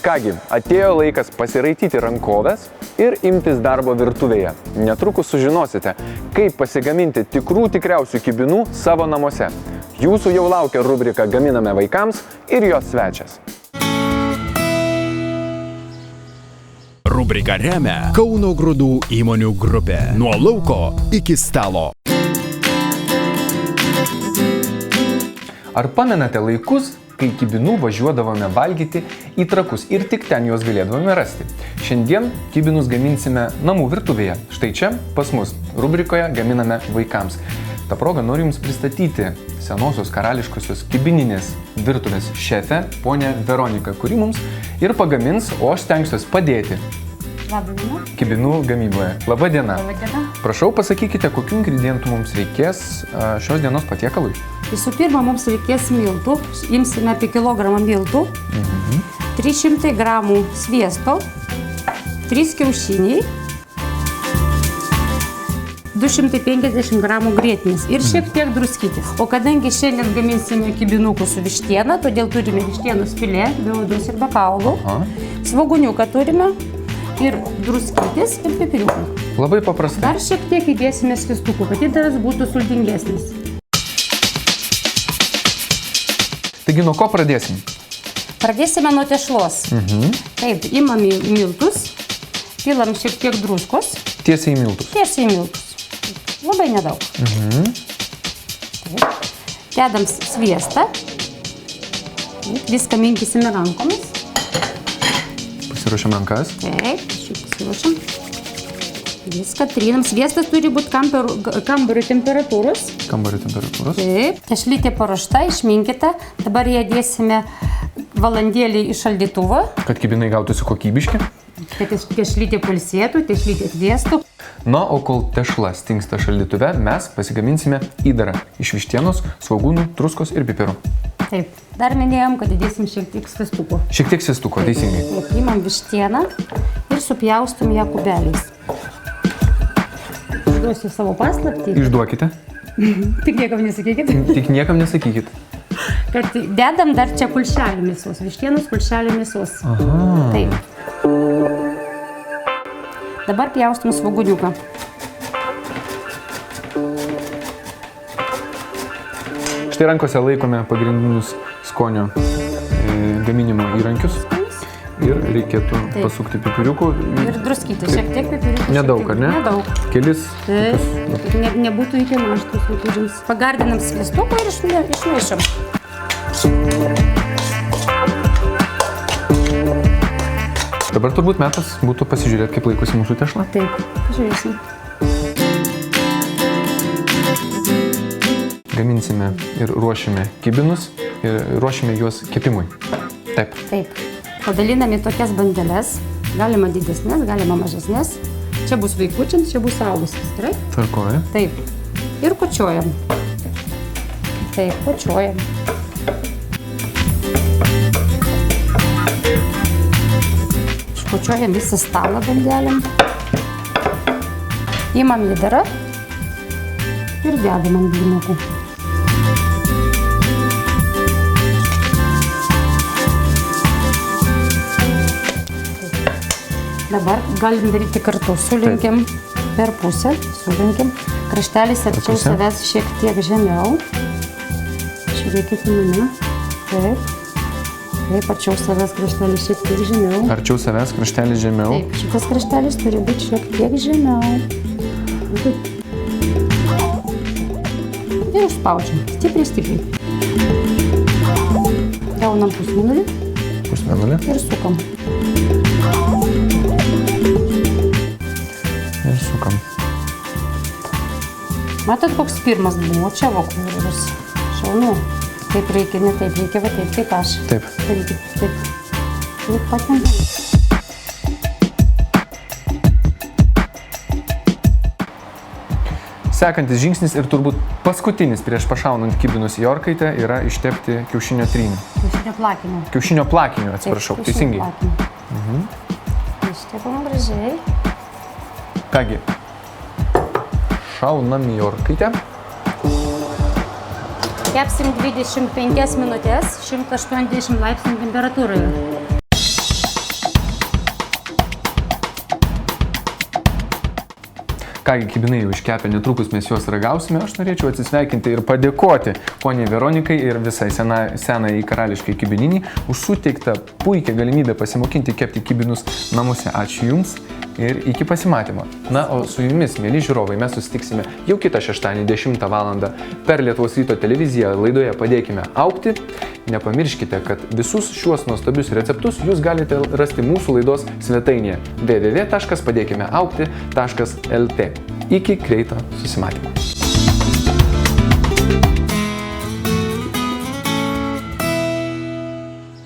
Kągi, atėjo laikas pasiraityti rankoves ir imtis darbo virtuvėje. Netrukus sužinosite, kaip pasigaminti tikriausių kibinų savo namuose. Jūsų jau laukia rubrika Gaminame vaikams ir jos svečias. Rubrika remia Kauno Grūdų įmonių grupė. Nuo lauko iki stalo. Ar pamenate laikus, kai kibinų važiuodavome valgyti į Trakus ir tik ten juos galėdavome rasti? Šiandien kibinus gaminsime namų virtuvėje. Štai čia pas mus rubrikoje Gaminame vaikams. Ta proga noriu Jums pristatyti senosios karališkosios kibininės virtuvės šefę, ponę Veroniką, kuri mums ir pagamins, o aš stengsiuosi padėti kibinų gamyboje. Labą dieną. Prašau, pasakykite, kokių ingredientų mums reikės šios dienos patiekalui. Visų pirma, mums reikės miltų. Imsime apie kilogramą miltų, 300 gramų sviesto, 3 kiaušiniai, 250 gramų grietinės ir šiek tiek druskytis. O kadangi šiandien gaminsime kibinukus su vištiena, todėl turime vištienos filė, be odos ir be kaulų, svogūniuką turime ir druskytis ir pipiriuką. Labai paprastai. Dar šiek tiek įdėsime sviestukų, kad įdaras būtų sultingesnis. Taigi, nuo ko pradėsim? Pradėsime nuo tešlos. Taip, imame miltus, pilam šiek tiek druskos. Tiesiai į miltus. Tiesiai į miltus. Labai nedaug. Taip. Dedam sviestą. Viską minkysime rankomis. Pasiruošiam rankas. Taip, pasiruošiam. Viską trinam. Sviestas turi būti kambario temperatūros. Kambario temperatūros. Taip. Tešlytė paruošta, išminkita. Dabar ją dėsime valandėlį į šaldytuvą. Kad kibinai gautųsi kokybiški. Kad tešlytė pulsėtų, tešlytė atvėstų. Na, o kol tešla stingsta šaldytuve, mes pasigaminsime įdarą iš vištienos, svogūnų, druskos ir pipirų. Taip. Dar minėjom, kad įdėsim šiek tiek sviestuko. Šiek tiek sviestuko, teisingai. Taip, imam vištieną ir supjaustum ją kubeliais. Išduosiu savo paslaptį. Išduokite. Tik niekam nesakykit. Tik niekam nesakykit. Kad dedam dar čia kulšelį mėsos, vištienos kulšelį mėsos. Taip. Dabar pjaustum svogūniuką. Štai rankose laikome pagrindinius skonio gaminimo įrankius. Ir reikėtų pasukti pipiriukų. Ir druskyti, šiek tiek pipiriukų. Nedaug, ar ne? Nedaug. Kelis. Nebūtų iki naštos vietūžins. Pagardinam sviestuką ir išmaišam. Dabar turbūt metas būtų pasižiūrėti, kaip laikosi mūsų tešla. Taip, pažiūrėsim. Gaminsime ir ruošime kibinus ir ruošime juos kepimui. Taip. Taip. Padaliname tokias bandeles. Galima didesnės, galima mažesnės. Čia bus vaikučiams, čia bus suaugusiams. Gerai? Tvarkoja. Taip. Ir kočiojam. Taip, kočiojam. Kočiojam visą stalą bandelėm. Imam įdarą ir dedam ant blynukų. Dabar galim daryti kartu. Sulinkim per pusę. Sulinkim. Kraštelis arčiau savęs šiek tiek žemiau. Žiūrėkit mane. Taip. Taip, arčiau savęs kraštelis šiek tiek žemiau. Arčiau savęs kraštelis žemiau. Taip, šitas kraštelis turi būti šiek tiek žemiau. Taip. Ir užspaudžiam. Stipriai. Gaunam pusmėnulį. Pusmėnulį. Ir sukam. Ir sukam. Matot, koks pirmas buvo? Čia vokūrus. Šaunu. Taip reikia, ne taip reikia, va taip, kaip aš. Taip. Taip. Taip patendam. Sekantis žingsnis ir turbūt paskutinis prieš pašaunant kibinus į orkaitę yra ištepti kiaušinio trynį. Kiaušinio plakiniu. Kiaušinio plakiniu, atsiprašau, teisingai. Ištepam gražiai. Kągi, šaunam į orkaitę. Kepsim 25 minutės 180 laipsnių temperatūroje. Kągi, kibinai jau iškepę, netrukus mes juos ragausime. Aš norėčiau atsisveikinti ir padėkoti poniai Veronikai ir visai senai karališkai kibininį už suteiktą puikią galimybę pasimokinti kepti kibinus namuose. Ačiū Jums ir iki pasimatymo. Na, o su Jumis, mėly žiūrovai, mes susitiksime jau kitą šeštadienį 10 val. Per Lietuvos ryto televiziją laidoje Padėkime augti. Nepamirškite, kad visus šiuos nuostabius receptus jūs galite rasti mūsų laidos svetainėje www.padėkimeaugti.lt. Iki greito susimatymo.